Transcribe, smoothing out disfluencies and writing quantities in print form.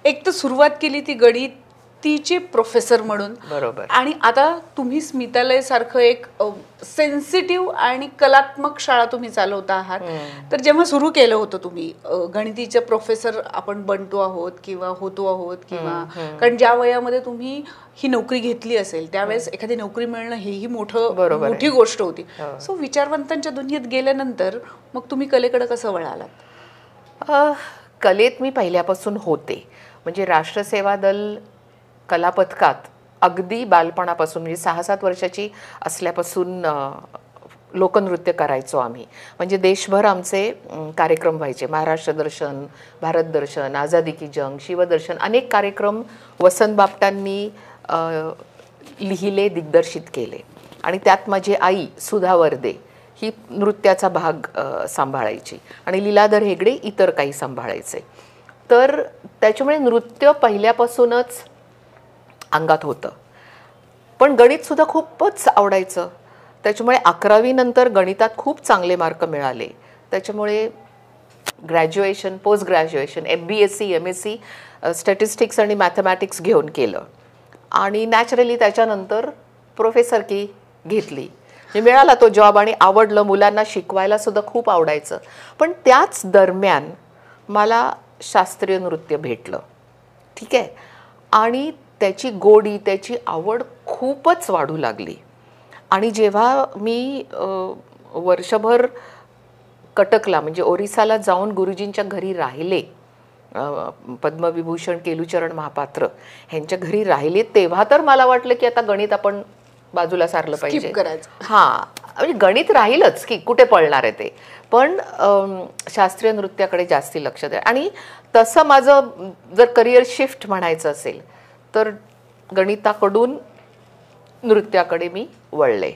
एक तर सुरुवात केली ती गणितीचे प्रोफेसर म्हणून, बरोबर. आणि आता तुम्ही स्मितालय सारखं एक सेन्सिटिव्ह आणि कलात्मक शाळा तुम्ही चालवता आहात. तर जेव्हा सुरू केलं होतं तुम्ही गणितीचे प्रोफेसर आपण बनतो आहोत किंवा होतो आहोत, किंवा कारण ज्या वयामध्ये तुम्ही ही नोकरी घेतली असेल त्यावेळेस एखादी नोकरी मिळणं हेही मोठी गोष्ट होती. सो विचारवंतांच्या दुनियेत गेल्यानंतर मग तुम्ही कलेकडे कसं वळालात? कलेत मी पहिल्यापासून होते. म्हणजे राष्ट्रसेवा दल कलापथकात अगदी बालपणापासून, म्हणजे 6-7 वर्षाची असल्यापासून लोकनृत्य करायचो आम्ही. म्हणजे देशभर आमचे कार्यक्रम व्हायचे. महाराष्ट्र दर्शन, भारत दर्शन, आझादी की जंग, शिवदर्शन, अनेक कार्यक्रम वसंत बापटांनी लिहिले, दिग्दर्शित केले. आणि त्यात माझी आई सुधा वर्दे ही नृत्याचा भाग सांभाळायची आणि लीलाधर हेगडे इतर काही सांभाळायचे. तर त्याच्यामुळे नृत्य पहिल्यापासूनच अंगात होतं. पण गणितसुद्धा खूपच आवडायचं. त्याच्यामुळे 11वी नंतर गणितात खूप चांगले मार्क मिळाले. त्याच्यामुळे graduation, post graduation, MBSc, MSc statistics आणि मॅथमॅटिक्स घेऊन केलं. आणि नॅचरली त्याच्यानंतर प्रोफेसरकी घेतली. मिळाला तो जॉब आणि आवडलं. मुलांना शिकवायला सुद्धा खूप आवडायचं. पण त्याच दरम्यान मला शास्त्रीय नृत्य भेटलं. ठीक आहे. आणि त्याची गोडी, त्याची आवड खूपच वाढू लागली. आणि जेव्हा मी वर्षभर कटकला, म्हणजे ओरिसाला जाऊन गुरुजींच्या घरी राहिले, पद्मविभूषण केलुचरण महापात्र ह्यांच्या घरी राहिले, तेव्हा तर मला वाटलं की आता गणित आपण बाजूला सारलं पाहिजे. हां, म्हणजे गणित राहीलच की कुठे पळणार आहे ते, पण शास्त्रीय नृत्याकडे जास्ती लक्ष द्या. आणि तसं माझं जर करिअर शिफ्ट म्हणायचं असेल तर गणिताकडून नृत्याकडे मी वळले.